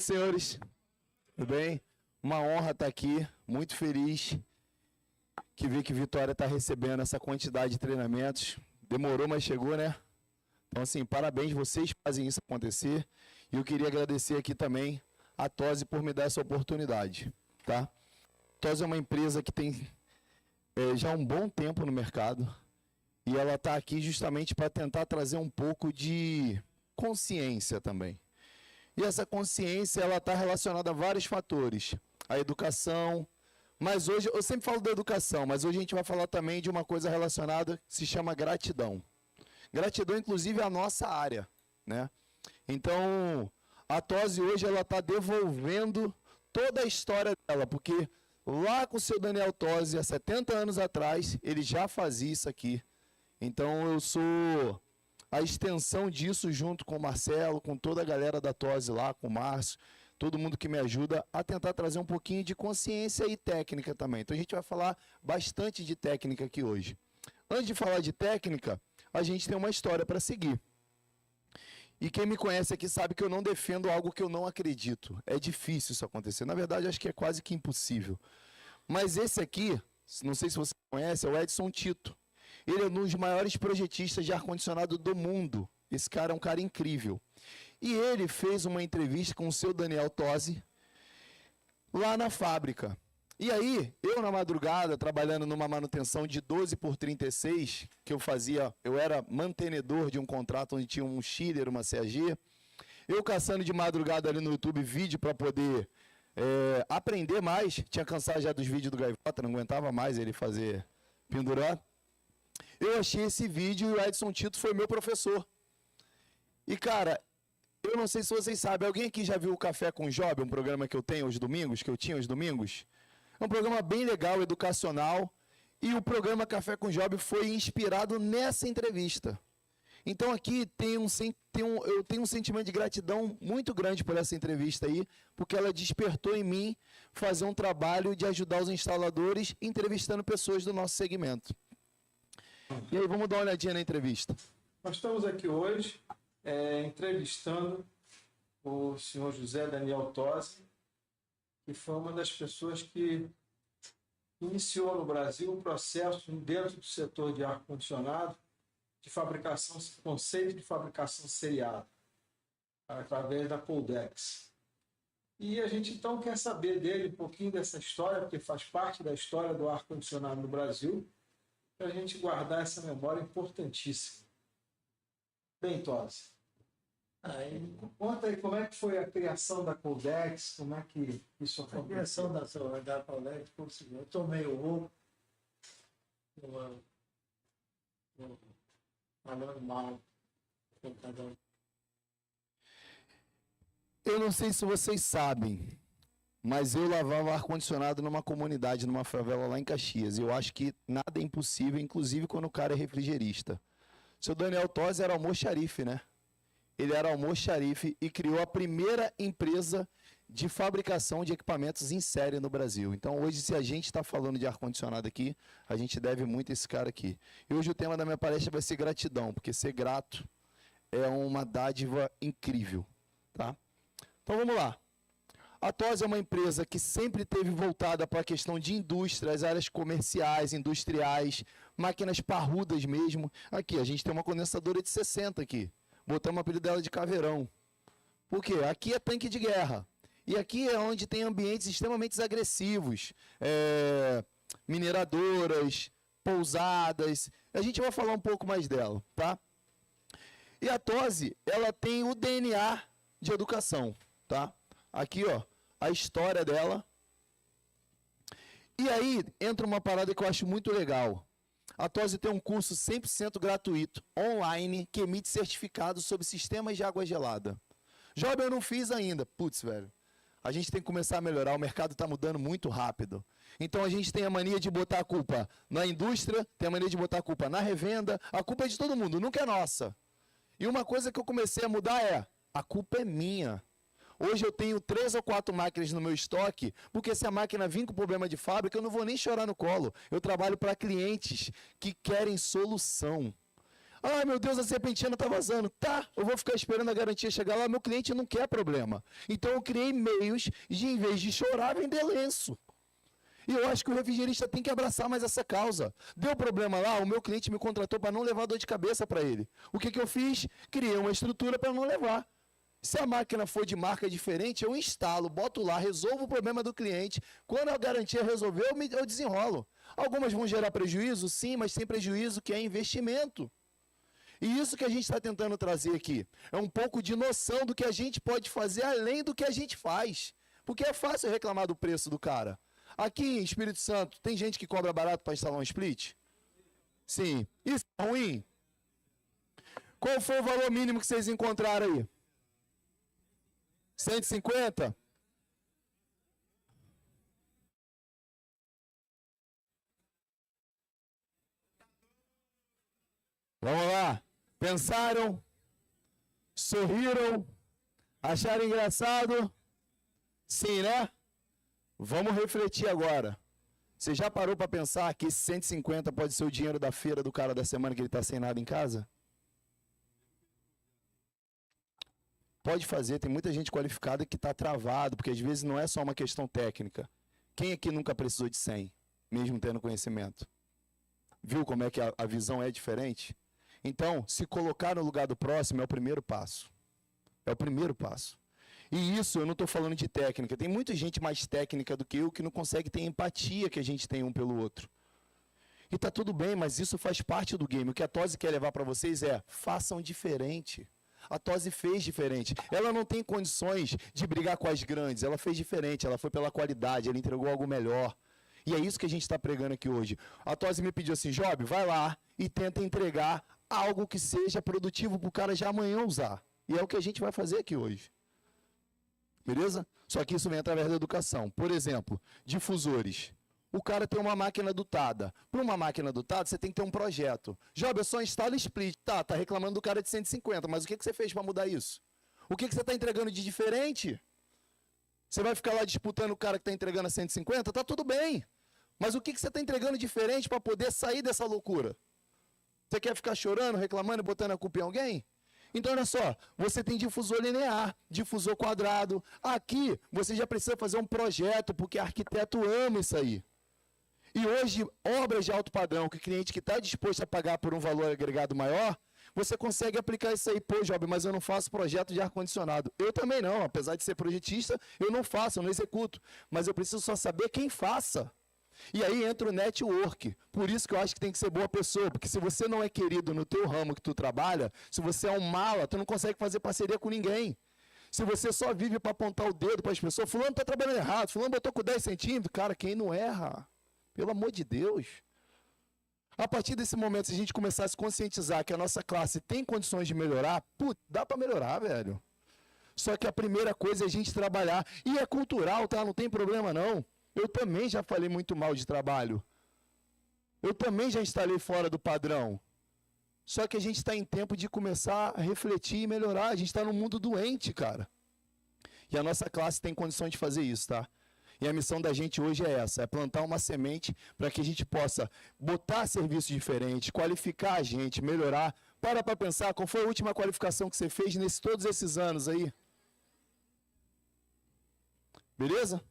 noite, senhores. Tudo bem? Uma honra estar aqui, muito feliz que vi que Vitória está recebendo essa quantidade de treinamentos. Demorou, mas chegou, né? Então, assim, parabéns, vocês fazem isso acontecer. E eu queria agradecer aqui também a Tose por me dar essa oportunidade, tá? Tose é uma empresa que tem já um bom tempo no mercado e ela está aqui justamente para tentar trazer um pouco de consciência também. E essa consciência ela está relacionada a vários fatores, a educação, mas hoje, eu sempre falo da educação, mas hoje a gente vai falar também de uma coisa relacionada que se chama gratidão. Gratidão, inclusive, é a nossa área, né? Então, a Tose hoje ela está devolvendo toda a história dela, porque lá com o seu Daniel Tose, há 70 anos atrás, ele já fazia isso aqui. Então, eu sou a extensão disso junto com o Marcelo, com toda a galera da Tose lá, com o Márcio, todo mundo que me ajuda a tentar trazer um pouquinho de consciência e técnica também. Então, a gente vai falar bastante de técnica aqui hoje. Antes de falar de técnica, a gente tem uma história para seguir. E quem me conhece aqui sabe que eu não defendo algo que eu não acredito. É difícil isso acontecer. Na verdade, acho que é quase que impossível. Mas esse aqui, não sei se você conhece, é o Edson Tito. Ele é um dos maiores projetistas de ar-condicionado do mundo. Esse cara é um cara incrível. E ele fez uma entrevista com o seu Daniel Tose lá na fábrica. E aí, eu na madrugada, trabalhando numa manutenção de 12x36, que eu era mantenedor de um contrato onde tinha um chiller, uma CAG, eu caçando de madrugada ali no YouTube vídeo para poder aprender mais, tinha cansado já dos vídeos do Gaivota, não aguentava mais ele fazer pendurar. Eu achei esse vídeo e o Edson Tito foi meu professor. E cara, eu não sei se vocês sabem, alguém aqui já viu o Café com o Job, um programa que eu tenho aos domingos, que eu tinha aos domingos? É um programa bem legal, educacional, e o programa Café com Job foi inspirado nessa entrevista. Então aqui eu tenho um sentimento de gratidão muito grande por essa entrevista aí, porque ela despertou em mim fazer um trabalho de ajudar os instaladores entrevistando pessoas do nosso segmento. E aí, vamos dar uma olhadinha na entrevista. Nós estamos aqui hoje entrevistando o senhor José Daniel Tose, que foi uma das pessoas que iniciou no Brasil o processo dentro do setor de ar-condicionado de fabricação, conceito de fabricação seriada, através da Poldex. E a gente então quer saber dele um pouquinho dessa história, porque faz parte da história do ar-condicionado no Brasil, para a gente guardar essa memória importantíssima. Bem, Tose, conta aí como é que foi a criação da Poldex, como é que isso aconteceu? A criação da Poldex foi o seguinte: eu tomei o roubo, falando mal com cada um. Eu não sei se vocês sabem, mas eu lavava ar-condicionado numa comunidade, numa favela lá em Caxias. E eu acho que nada é impossível, inclusive quando o cara é refrigerista. O seu Daniel Tose era almoxarife, né? Ele era almoxarife e criou a primeira empresa de fabricação de equipamentos em série no Brasil. Então, hoje, se a gente está falando de ar-condicionado aqui, a gente deve muito a esse cara aqui. E hoje o tema da minha palestra vai ser gratidão, porque ser grato é uma dádiva incrível, tá? Então, vamos lá. A Tose é uma empresa que sempre esteve voltada para a questão de indústria, as áreas comerciais, industriais, máquinas parrudas mesmo. Aqui, a gente tem uma condensadora de 60 aqui. Botamos o apelido dela de Caveirão. Por quê? Aqui é tanque de guerra. E aqui é onde tem ambientes extremamente agressivos. Mineradoras, pousadas. A gente vai falar um pouco mais dela, tá? E a Tose, ela tem o DNA de educação, tá? Aqui, ó, a história dela. E aí entra uma parada que eu acho muito legal. A Tose tem um curso 100% gratuito, online, que emite certificado sobre sistemas de água gelada. Job eu não fiz ainda. Putz, velho. A gente tem que começar a melhorar, o mercado está mudando muito rápido. Então a gente tem a mania de botar a culpa na indústria, tem a mania de botar a culpa na revenda, a culpa é de todo mundo, nunca é nossa. E uma coisa que eu comecei a mudar é, a culpa é minha. Hoje eu tenho 3 ou 4 máquinas no meu estoque, porque se a máquina vir com problema de fábrica, eu não vou nem chorar no colo. Eu trabalho para clientes que querem solução. Ah, meu Deus, a serpentina está vazando. Tá, eu vou ficar esperando a garantia chegar lá. Meu cliente não quer problema. Então eu criei meios de, em vez de chorar, vender lenço. E eu acho que o refrigerista tem que abraçar mais essa causa. Deu problema lá, o meu cliente me contratou para não levar dor de cabeça para ele. O que eu fiz? Criei uma estrutura para não levar. Se a máquina for de marca diferente, eu instalo, boto lá, resolvo o problema do cliente. Quando a garantia resolver, eu desenrolo. Algumas vão gerar prejuízo? Sim, mas tem prejuízo que é investimento. E isso que a gente está tentando trazer aqui. É um pouco de noção do que a gente pode fazer além do que a gente faz. Porque é fácil reclamar do preço do cara. Aqui em Espírito Santo, tem gente que cobra barato para instalar um split? Sim. Isso é ruim? Qual foi o valor mínimo que vocês encontraram aí? 150? Vamos lá. Pensaram? Sorriram? Acharam engraçado? Sim, né? Vamos refletir agora. Você já parou para pensar que esse 150 pode ser o dinheiro da feira do cara da semana que ele está sem nada em casa? Pode fazer, tem muita gente qualificada que está travado, porque às vezes não é só uma questão técnica. Quem aqui nunca precisou de 100, mesmo tendo conhecimento? Viu como é que a visão é diferente? Então, se colocar no lugar do próximo é o primeiro passo. É o primeiro passo. E isso eu não estou falando de técnica. Tem muita gente mais técnica do que eu que não consegue ter empatia que a gente tem um pelo outro. E está tudo bem, mas isso faz parte do game. O que a Tose quer levar para vocês é, façam diferente. A Tose fez diferente. Ela não tem condições de brigar com as grandes. Ela fez diferente, ela foi pela qualidade, ela entregou algo melhor. E é isso que a gente está pregando aqui hoje. A Tose me pediu assim, Job, vai lá e tenta entregar algo que seja produtivo para o cara já amanhã usar. E é o que a gente vai fazer aqui hoje. Beleza? Só que isso vem através da educação. Por exemplo, difusores. O cara tem uma máquina dotada. Para uma máquina dotada, você tem que ter um projeto. Job, eu só instalo split. Tá reclamando do cara de 150, mas o que você fez para mudar isso? O que você está entregando de diferente? Você vai ficar lá disputando o cara que está entregando a 150? Tá tudo bem. Mas o que você está entregando diferente para poder sair dessa loucura? Você quer ficar chorando, reclamando e botando a culpa em alguém? Então, olha só, você tem difusor linear, difusor quadrado. Aqui, você já precisa fazer um projeto, porque arquiteto ama isso aí. E hoje, obras de alto padrão, que o cliente que está disposto a pagar por um valor agregado maior, você consegue aplicar isso aí. Pô, Job, mas eu não faço projeto de ar-condicionado. Eu também não, apesar de ser projetista, eu não faço, eu não executo. Mas eu preciso só saber quem faça. E aí entra o network. Por isso que eu acho que tem que ser boa pessoa, porque se você não é querido no teu ramo que tu trabalha, se você é um mala, tu não consegue fazer parceria com ninguém. Se você só vive para apontar o dedo para as pessoas, fulano está trabalhando errado, fulano botou com 10 centímetros, cara, quem não erra? Pelo amor de Deus. A partir desse momento, se a gente começar a se conscientizar que a nossa classe tem condições de melhorar, dá para melhorar, velho. Só que a primeira coisa é a gente trabalhar. E é cultural, tá? Não tem problema não. Eu também já falei muito mal de trabalho. Eu também já instalei fora do padrão. Só que a gente está em tempo de começar a refletir e melhorar. A gente está num mundo doente, cara. E a nossa classe tem condições de fazer isso, tá? E a missão da gente hoje é essa, é plantar uma semente para que a gente possa botar serviços diferentes, qualificar a gente, melhorar. Para pensar, qual foi a última qualificação que você fez todos esses anos aí? Beleza?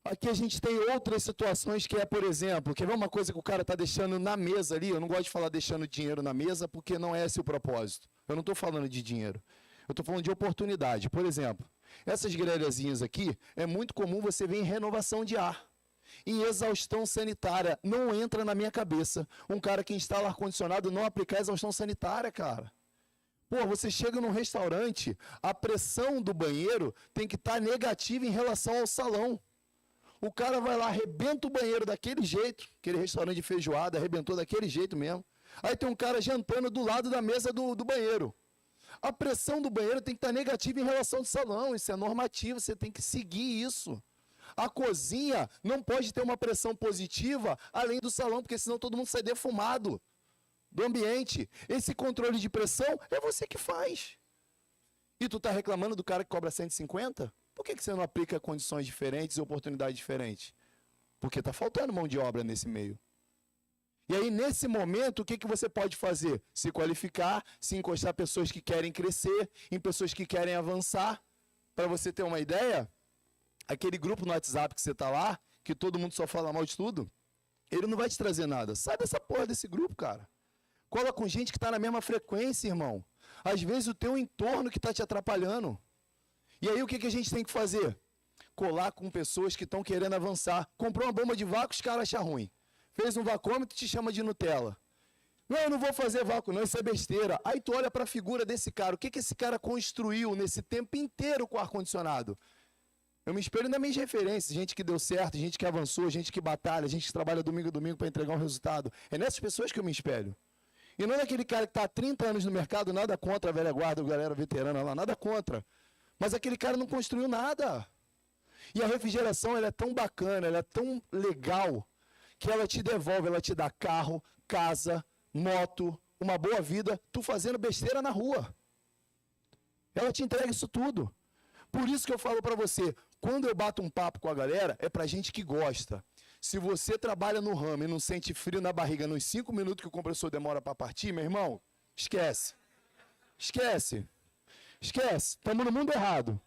Aqui a gente tem outras situações que é, por exemplo, quer ver uma coisa que o cara está deixando na mesa ali? Eu não gosto de falar deixando dinheiro na mesa porque não é esse o propósito. Eu não estou falando de dinheiro. Eu estou falando de oportunidade. Por exemplo, essas grelhazinhas aqui, é muito comum você ver em renovação de ar. Em exaustão sanitária, não entra na minha cabeça um cara que instala ar-condicionado não aplicar exaustão sanitária, cara. Pô, você chega num restaurante, a pressão do banheiro tem que estar negativa em relação ao salão. O cara vai lá, arrebenta o banheiro daquele jeito, aquele restaurante de feijoada, arrebentou daquele jeito mesmo. Aí tem um cara jantando do lado da mesa do banheiro. A pressão do banheiro tem que estar negativa em relação ao salão, isso é normativo, você tem que seguir isso. A cozinha não pode ter uma pressão positiva além do salão, porque senão todo mundo sai defumado do ambiente. Esse controle de pressão é você que faz. E tu está reclamando do cara que cobra 150? Por que você não aplica condições diferentes e oportunidades diferentes? Porque está faltando mão de obra nesse meio. E aí, nesse momento, o que, que você pode fazer? Se qualificar, se encostar pessoas que querem crescer, em pessoas que querem avançar. Para você ter uma ideia, aquele grupo no WhatsApp que você está lá, que todo mundo só fala mal de tudo, ele não vai te trazer nada. Sai dessa porra desse grupo, cara. Cola com gente que está na mesma frequência, irmão. Às vezes o teu entorno que está te atrapalhando. E aí o que, que a gente tem que fazer? Colar com pessoas que estão querendo avançar. Comprou uma bomba de vácuo, os caras acham ruim. Fez um vacômetro, te chama de Nutella. Não, eu não vou fazer vácuo, não, isso é besteira. Aí tu olha para a figura desse cara. O que, que esse cara construiu nesse tempo inteiro com o ar-condicionado? Eu me espelho nas minhas referências, gente que deu certo, gente que avançou, gente que batalha, gente que trabalha domingo a domingo para entregar um resultado. É nessas pessoas que eu me espelho. E não é aquele cara que está há 30 anos no mercado, nada contra a velha guarda, a galera veterana lá, nada contra. Mas aquele cara não construiu nada. E a refrigeração, ela é tão bacana, ela é tão legal, que ela te devolve, ela te dá carro, casa, moto, uma boa vida, tu fazendo besteira na rua. Ela te entrega isso tudo. Por isso que eu falo para você, quando eu bato um papo com a galera, é pra gente que gosta. Se você trabalha no ramo e não sente frio na barriga nos 5 minutos que o compressor demora para partir, meu irmão, esquece. Esquece. Esquece. Estamos no mundo errado.